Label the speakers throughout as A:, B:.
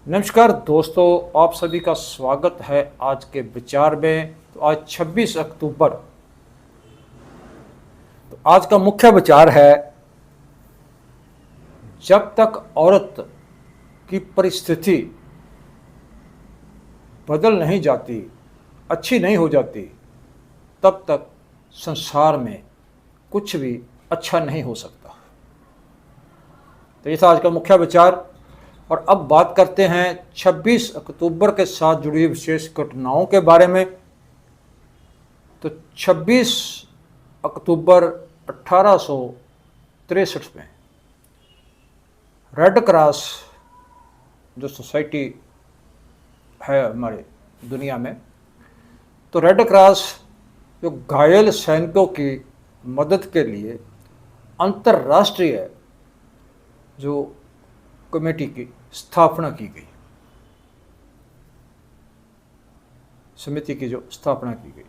A: नमस्कार दोस्तों, आप सभी का स्वागत है आज के विचार में। तो आज 26 अक्टूबर। तो आज का मुख्य विचार है, जब तक औरत की परिस्थिति बदल नहीं जाती, अच्छी नहीं हो जाती, तब तक संसार में कुछ भी अच्छा नहीं हो सकता। तो ये था आज का मुख्य विचार। और अब बात करते हैं 26 अक्टूबर के साथ जुड़ी हुई विशेष घटनाओं के बारे में। तो 26 अक्टूबर 1863 में रेड क्रॉस जो सोसाइटी है हमारे दुनिया में, तो रेड क्रॉस जो घायल सैनिकों की मदद के लिए अंतर्राष्ट्रीय जो कमेटी की स्थापना की गई, समिति की जो स्थापना की गई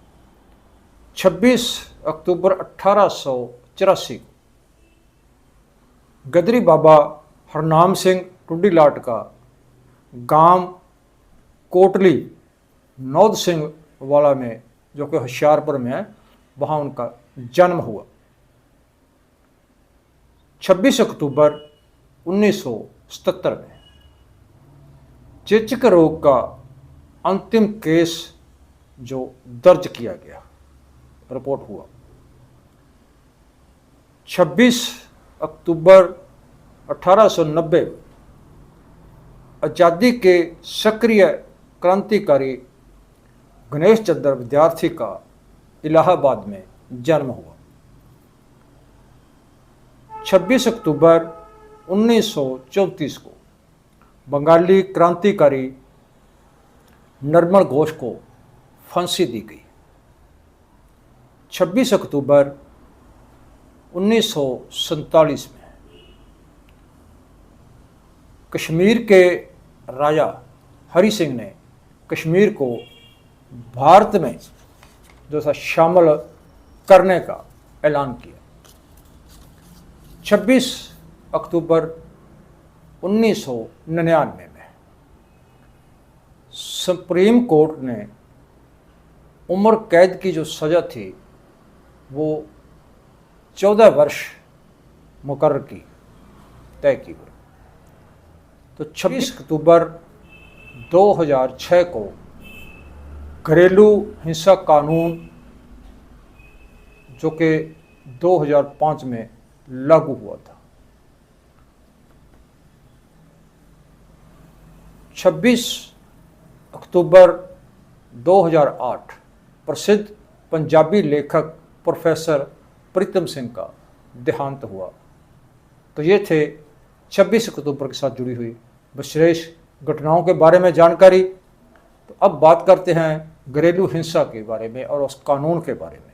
A: 26 अक्टूबर 1884 को गदरी बाबा हरनाम सिंह टुंडीलाट का गांव कोटली नौद सिंह वाला में, जो कि होशियारपुर में है, वहाँ उनका जन्म हुआ। 26 अक्टूबर 1977 में चेचक रोग का अंतिम केस जो दर्ज किया गया, रिपोर्ट हुआ। 26 अक्टूबर 1890 आज़ादी के सक्रिय क्रांतिकारी गणेश चंद्र विद्यार्थी का इलाहाबाद में जन्म हुआ। 26 अक्टूबर 1934 को बंगाली क्रांतिकारी नरमल घोष को फांसी दी गई। 26 अक्टूबर 1947 में कश्मीर के राजा हरि सिंह ने कश्मीर को भारत में जो सा शामिल करने का ऐलान किया। 26 अक्टूबर 1999 में सुप्रीम कोर्ट ने उम्र कैद की जो सज़ा थी वो 14 वर्ष मुकर्रर की तय की गई। तो 26 अक्टूबर 2006 को घरेलू हिंसा कानून जो कि 2005 में लागू हुआ था। 26 अक्टूबर 2008 प्रसिद्ध पंजाबी लेखक प्रोफेसर प्रीतम सिंह का देहांत हुआ। तो ये थे 26 अक्टूबर के साथ जुड़ी हुई विशेष घटनाओं के बारे में जानकारी। तो अब बात करते हैं घरेलू हिंसा के बारे में और उस कानून के बारे में।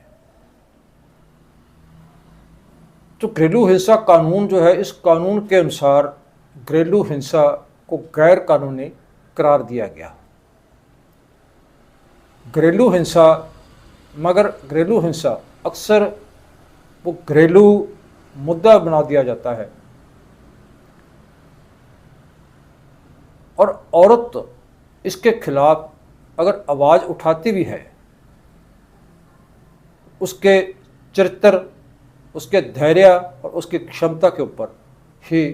A: तो घरेलू हिंसा कानून जो है, इस कानून के अनुसार घरेलू हिंसा को गैर कानूनी करार दिया गया। घरेलू हिंसा, मगर घरेलू हिंसा अक्सर वो घरेलू मुद्दा बना दिया जाता है और औरत इसके खिलाफ अगर आवाज़ उठाती भी है, उसके चरित्र, उसके धैर्य और उसकी क्षमता के ऊपर ही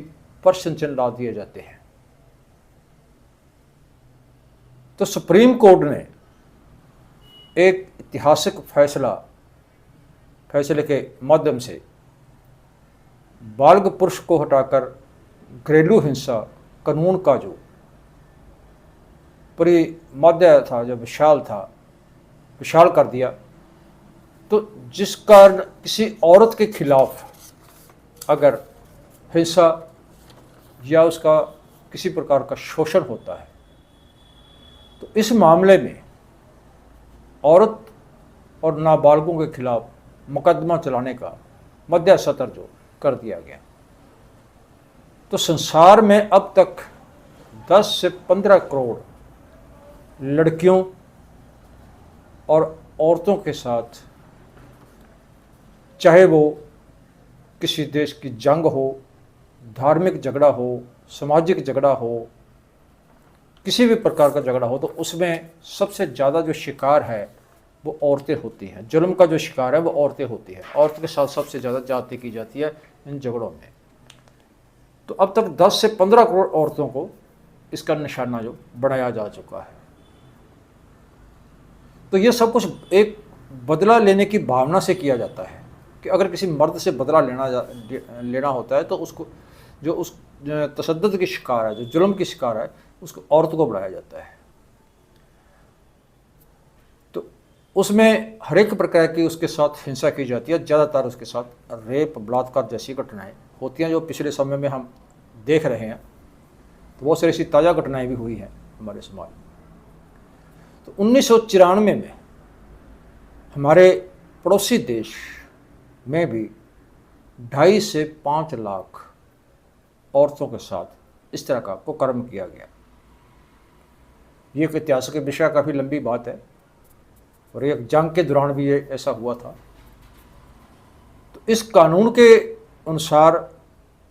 A: प्रश्न चिन्ह ला दिए जाते हैं। तो सुप्रीम कोर्ट ने एक ऐतिहासिक फैसले के माध्यम से बालिग पुरुष को हटाकर घरेलू हिंसा कानून का जो परिमाध्य था, जो विशाल कर दिया। तो जिस कारण किसी औरत के खिलाफ अगर हिंसा या उसका किसी प्रकार का शोषण होता है, तो इस मामले में औरत और नाबालिगों के खिलाफ मुकदमा चलाने का मध्य सत्र जो कर दिया गया। तो संसार में अब तक 10 से 15 करोड़ लड़कियों और औरतों के साथ, चाहे वो किसी देश की जंग हो, धार्मिक झगड़ा हो, सामाजिक झगड़ा हो किसी भी प्रकार का झगड़ा हो तो उसमें सबसे ज़्यादा जो शिकार है वो औरतें होती हैं। जुल्म का जो शिकार है वो औरतें होती हैं। औरत के साथ सबसे ज़्यादा ज्यादती की जाती है इन झगड़ों में। तो अब तक 10 से 15 करोड़ औरतों को इसका निशाना जो बनाया जा चुका है। तो ये सब कुछ एक बदला लेने की भावना से किया जाता है कि अगर किसी मर्द से बदला लेना होता है तो उसको, जो उस तशद्दुद की शिकार है, जो जुल्म की शिकार है, उसको औरत को बढ़ाया जाता है। तो उसमें हर एक प्रकार की उसके साथ हिंसा की जाती है। ज़्यादातर उसके साथ रेप, बलात्कार जैसी घटनाएं होती हैं जो पिछले समय में हम देख रहे हैं। तो बहुत सारी ऐसी ताज़ा घटनाएं भी हुई हैं हमारे समाज में। तो 1994 में हमारे पड़ोसी देश में भी 2.5 से 5 लाख औरतों के साथ इस तरह का कुकर्म किया गया। ये एक ऐतिहासिक विषय, काफ़ी लंबी बात है, और एक जंग के दौरान भी ये ऐसा हुआ था। तो इस कानून के अनुसार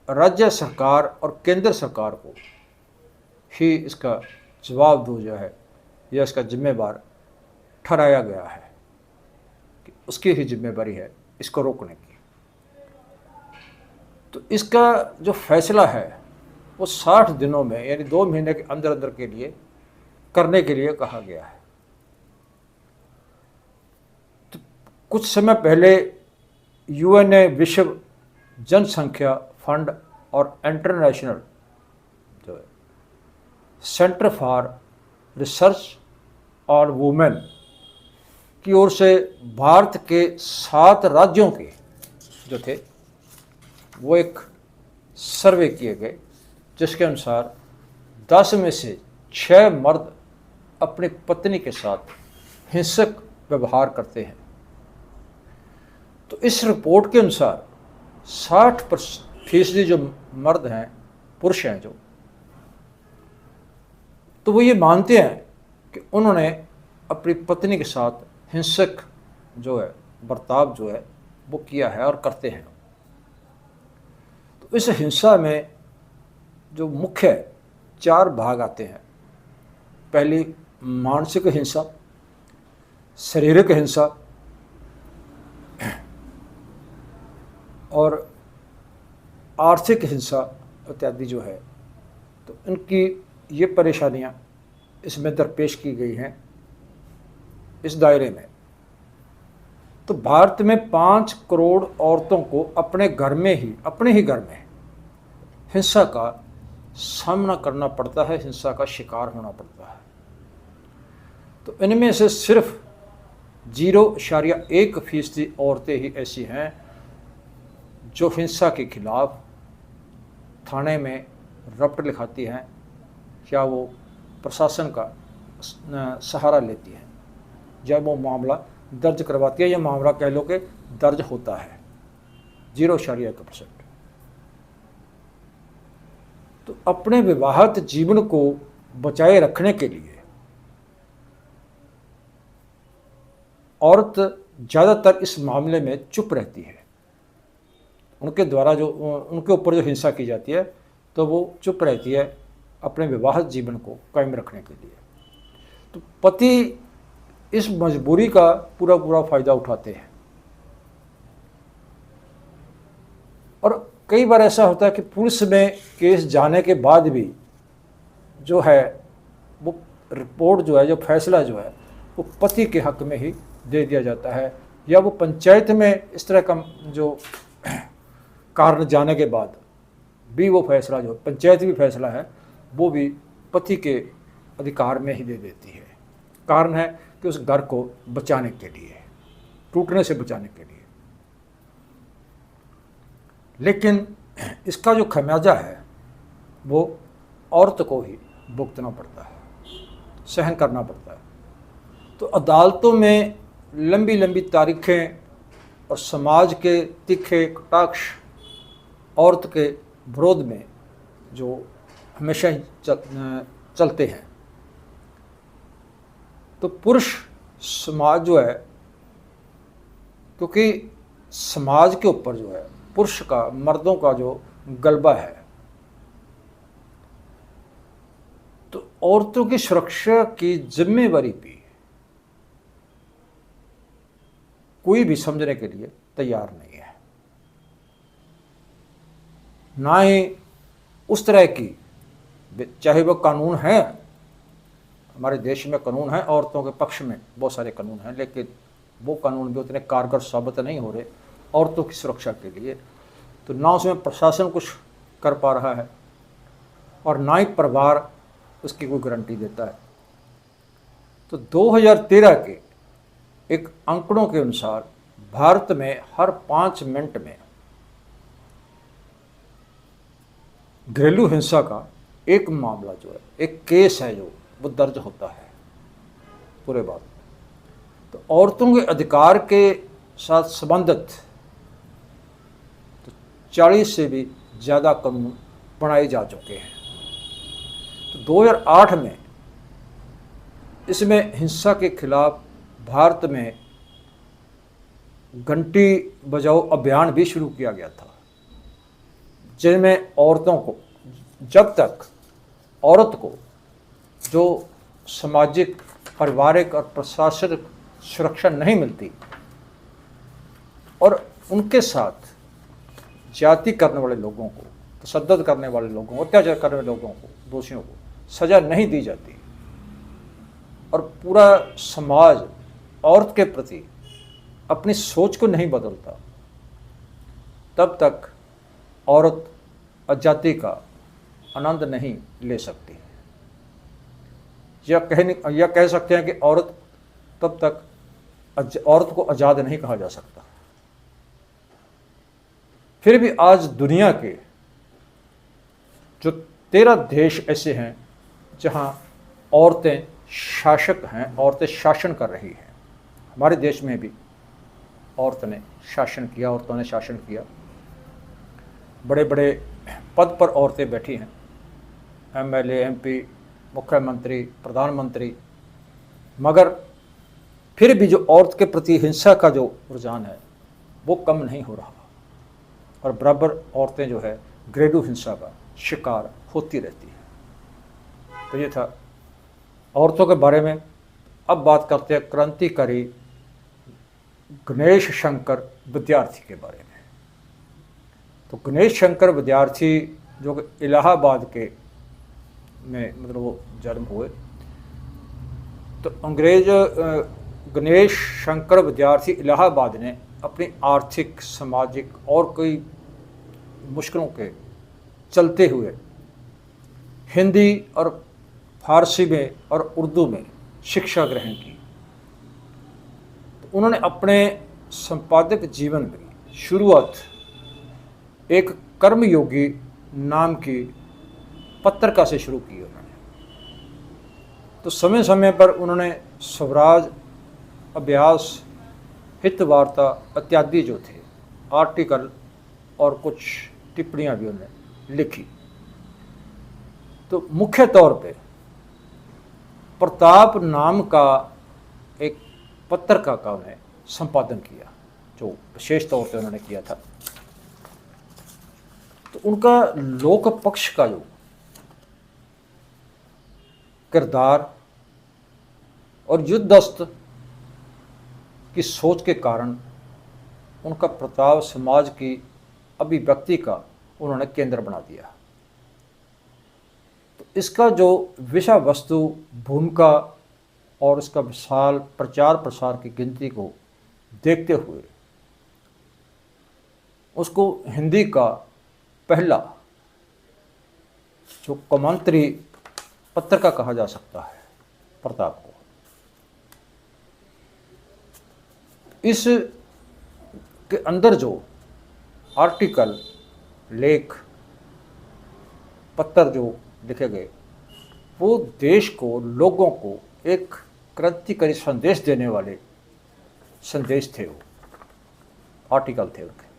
A: राज्य सरकार और केंद्र सरकार को ही इसका जवाब दो जो है या इसका जिम्मेवार ठहराया गया है कि उसकी ही जिम्मेवारी है इसको रोकने की। तो इसका जो फैसला है वो 60 दिनों में, यानी 2 महीने के अंदर अंदर के लिए करने के लिए कहा गया है। तो कुछ समय पहले यूएन ने विश्व जनसंख्या फंड और इंटरनेशनल जो सेंटर फॉर रिसर्च और वुमेन की ओर से भारत के 7 राज्यों के जो थे वो एक सर्वे किए गए, जिसके अनुसार 10 में से 6 मर्द अपनी पत्नी के साथ हिंसक व्यवहार करते हैं। तो इस रिपोर्ट के अनुसार 60% जो मर्द हैं, पुरुष हैं जो, तो वो ये मानते हैं कि उन्होंने अपनी पत्नी के साथ हिंसक जो है बर्ताव जो है वो किया है और करते हैं। तो इस हिंसा में जो मुख्य 4 भाग आते हैं। पहली मानसिक हिंसा, शारीरिक हिंसा और आर्थिक हिंसा इत्यादि जो है। तो इनकी ये परेशानियां इसमें दरपेश की गई हैं इस दायरे में। तो भारत में 5 करोड़ औरतों को अपने ही घर में हिंसा का सामना करना पड़ता है, हिंसा का शिकार होना पड़ता है। तो इनमें से सिर्फ 0.1% औरतें ही ऐसी हैं जो हिंसा के खिलाफ थाने में रपट लिखाती हैं या वो प्रशासन का सहारा लेती हैं, जब वो मामला दर्ज करवाती है, या मामला कह लो कि दर्ज होता है। 0.1%। तो अपने विवाहित जीवन को बचाए रखने के लिए औरत ज़्यादातर इस मामले में चुप रहती है। उनके द्वारा जो उनके ऊपर जो हिंसा की जाती है तो वो चुप रहती है अपने विवाहित जीवन को कायम रखने के लिए। तो पति इस मजबूरी का पूरा फ़ायदा उठाते हैं। और कई बार ऐसा होता है कि पुलिस में केस जाने के बाद भी जो है वो रिपोर्ट जो है, जो फैसला जो है, वो पति के हक में ही दे दिया जाता है, या वो पंचायत में इस तरह का जो कारण जाने के बाद भी वो फैसला जो पंचायती भी फैसला है वो भी पति के अधिकार में ही दे देती है। कारण है कि उस घर को बचाने के लिए, टूटने से बचाने के लिए। लेकिन इसका जो खमियाजा है वो औरत को ही भुगतना पड़ता है, सहन करना पड़ता है। तो अदालतों में लंबी लंबी तारीखें और समाज के तीखे कटाक्ष औरत के विरोध में जो हमेशा ही चलते हैं। तो पुरुष समाज जो है, क्योंकि समाज के ऊपर जो है पुरुष का, मर्दों का जो गलबा है, तो औरतों की सुरक्षा की जिम्मेवारी भी कोई भी समझने के लिए तैयार नहीं है। ना ही उस तरह की, चाहे वो कानून है, हमारे देश में कानून है औरतों के पक्ष में, बहुत सारे कानून हैं, लेकिन वो कानून भी उतने कारगर साबित नहीं हो रहे औरतों की सुरक्षा के लिए। तो ना उसमें प्रशासन कुछ कर पा रहा है और ना ही परिवार उसकी कोई गारंटी देता है। तो 2013 के एक आंकड़ों के अनुसार भारत में हर 5 मिनट में घरेलू हिंसा का एक मामला जो है, एक केस है जो वो दर्ज होता है पूरे भारत में। तो औरतों के अधिकार के साथ संबंधित तो 40 से भी ज़्यादा कानून बनाए जा चुके हैं। तो 2008 में इसमें हिंसा के खिलाफ भारत में घंटी बजाओ अभियान भी शुरू किया गया था, जिनमें औरतों को, जब तक औरत को जो सामाजिक, पारिवारिक और प्रशासनिक सुरक्षा नहीं मिलती और उनके साथ जाति करने वाले लोगों को, तशद्दुद करने वाले लोगों को, अत्याचार करने वाले लोगों को, दोषियों को सज़ा नहीं दी जाती और पूरा समाज औरत के प्रति अपनी सोच को नहीं बदलता, तब तक औरत आज़ादी का आनंद नहीं ले सकती। या कह सकते हैं कि औरत तब तक औरत को आज़ाद नहीं कहा जा सकता। फिर भी आज दुनिया के जो 13 देश ऐसे हैं जहां औरतें शासक हैं, औरतें शासन कर रही हैं। हमारे देश में भी औरतों ने शासन किया, बड़े बड़े पद पर औरतें बैठी हैं, MLA, MP, मुख्यमंत्री, प्रधानमंत्री। मगर फिर भी जो औरत के प्रति हिंसा का जो रुझान है वो कम नहीं हो रहा और बराबर औरतें जो है घरेलू हिंसा का शिकार होती रहती है। तो ये था औरतों के बारे में। अब बात करते हैं क्रांतिकारी गणेश शंकर विद्यार्थी के बारे में। तो गणेश शंकर विद्यार्थी जो कि इलाहाबाद के में मतलब वो जन्म हुए, तो गणेश शंकर विद्यार्थी इलाहाबाद ने अपनी आर्थिक, सामाजिक और कई मुश्किलों के चलते हुए हिंदी और फारसी में और उर्दू में शिक्षा ग्रहण की। तो उन्होंने अपने संपादक जीवन की शुरुआत एक कर्मयोगी नाम की पत्रिका से शुरू की उन्होंने। तो समय समय पर उन्होंने स्वराज, अभ्यास, हितवार्ता इत्यादि जो थे आर्टिकल और कुछ टिप्पणियाँ भी उन्होंने लिखी। तो मुख्य तौर पे प्रताप नाम का एक पत्रिका का उन्हें संपादन किया, जो विशेष तौर पे उन्होंने किया था। तो उनका लोक पक्ष का जो किरदार और युद्धस्त की सोच के कारण उनका प्रताप समाज की अभिव्यक्ति का उन्होंने केंद्र बना दिया। तो इसका जो विषय वस्तु, भूमिका और इसका विशाल प्रचार प्रसार की गिनती को देखते हुए उसको हिंदी का पहला जो कौमांतरी पत्रिका कहा जा सकता है प्रताप को। इस के अंदर जो आर्टिकल, लेख, पत्र जो लिखे गए वो देश को, लोगों को एक क्रांतिकारी संदेश देने वाले संदेश थे, वो आर्टिकल थे उनके।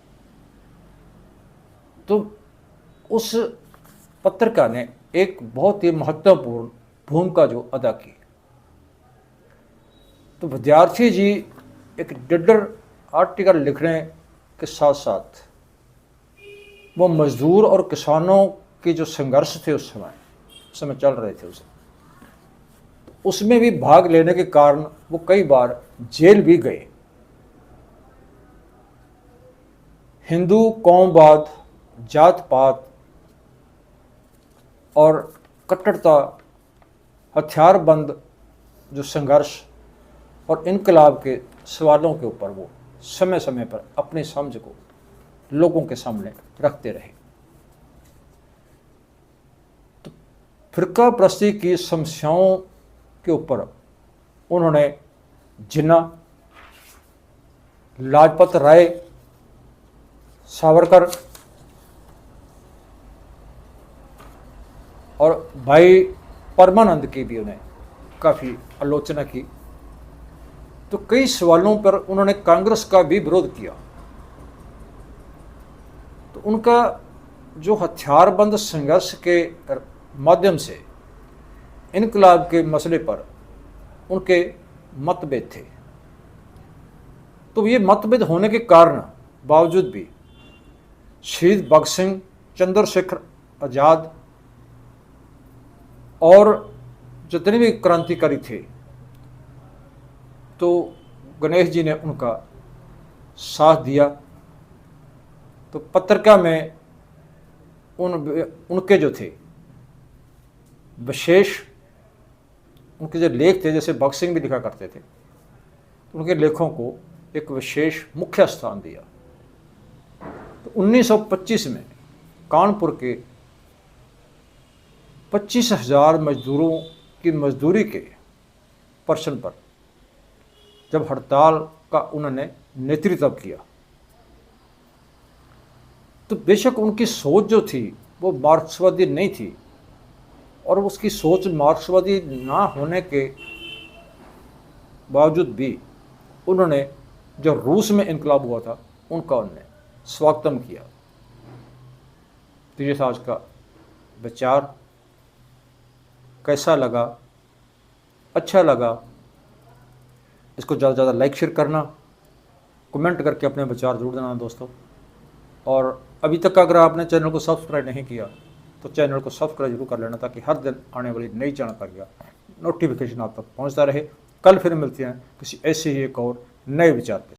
A: तो उस पत्रिका ने एक बहुत ही महत्वपूर्ण भूमिका जो अदा की। तो विद्यार्थी जी एक निडर आर्टिकल लिखने के साथ साथ वो मजदूर और किसानों के जो संघर्ष थे उस समय चल रहे थे, उसमें भी भाग लेने के कारण वो कई बार जेल भी गए। हिंदू कौमवाद, जात पात और कट्टरता, हथियारबंद जो संघर्ष और इनकलाब के सवालों के ऊपर वो समय समय पर अपनी समझ को लोगों के सामने रखते रहे। तो फिरका परस्ती की समस्याओं के ऊपर उन्होंने जिन्ना, लाजपत राय, सावरकर और भाई परमानंद की भी उन्हें काफ़ी आलोचना की। तो कई सवालों पर उन्होंने कांग्रेस का भी विरोध किया। तो उनका जो हथियारबंद संघर्ष के माध्यम से इनकलाब के मसले पर उनके मतभेद थे। तो ये मतभेद होने के कारण बावजूद भी शहीद भगत सिंह, चंद्रशेखर आज़ाद और जितने भी क्रांतिकारी थे, तो गणेश जी ने उनका साथ दिया। तो पत्रिका में उनके जो थे विशेष, उनके जो लेख थे, जैसे भगत सिंह भी लिखा करते थे, तो उनके लेखों को एक विशेष मुख्य स्थान दिया। तो 1925 में कानपुर के 25,000 मजदूरों की मजदूरी के प्रश्न पर जब हड़ताल का उन्होंने नेतृत्व किया, तो बेशक उनकी सोच जो थी वो मार्क्सवादी नहीं थी, और उसकी सोच मार्क्सवादी ना होने के बावजूद भी उन्होंने जो रूस में इनकलाब हुआ था उनका उन्होंने स्वागतम किया। तो ये था आज का विचार। कैसा लगा? अच्छा लगा? इसको ज़्यादा से ज़्यादा लाइक शेयर करना, कमेंट करके अपने विचार जरूर देना दोस्तों। और अभी तक अगर आपने चैनल को सब्सक्राइब नहीं किया तो चैनल को सब्सक्राइब जरूर कर लेना, ताकि हर दिन आने वाली नई जानकारी का नोटिफिकेशन आप तक पहुंचता रहे। कल फिर मिलते हैं किसी ऐसे ही एक और नए विचार पे।